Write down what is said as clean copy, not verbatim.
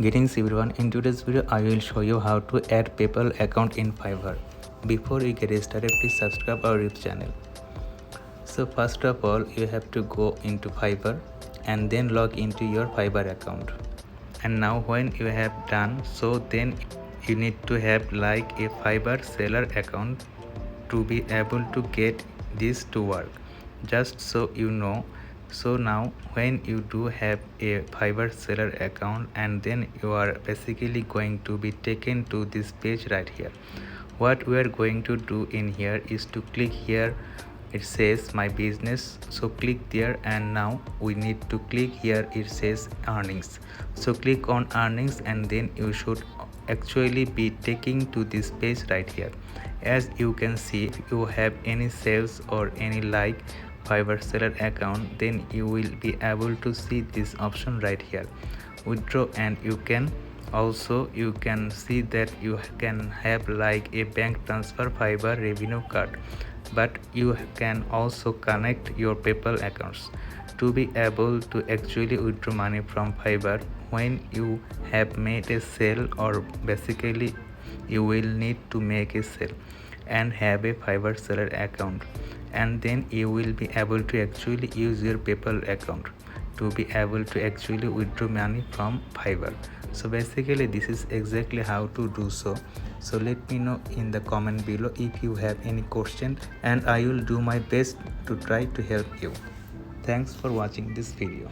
Greetings everyone, in today's video I will show you how to add PayPal account in Fiverr. Before we get started, please subscribe our YouTube channel. So first of all, you have to go into Fiverr and then log into your Fiverr account. And now when you have done so, then you need to have like a Fiverr seller account to be able to get this to work. Just so you know, so now when you do have a Fiverr seller account, and then you are basically going to be taken to this page right here. What we are going to do in here is to click here. It says my business, so click there, and now we need to click here. It says earnings, so click on earnings, and then you should actually be taking to this page right here. As you can see, if you have any sales or any like Fiverr seller account, then you will be able to see this option right here, withdraw, and you can see that you can have like a bank transfer Fiverr revenue card, but you can also connect your PayPal accounts to be able to actually withdraw money from Fiverr when you have made a sale, or basically you will need to make a sale and have a Fiverr seller account, and then you will be able to actually use your PayPal account to be able to actually withdraw money from Fiverr. So basically this is exactly how to do so. So let me know in the comment below if you have any question, and I will do my best to try to help you. Thanks for watching this video.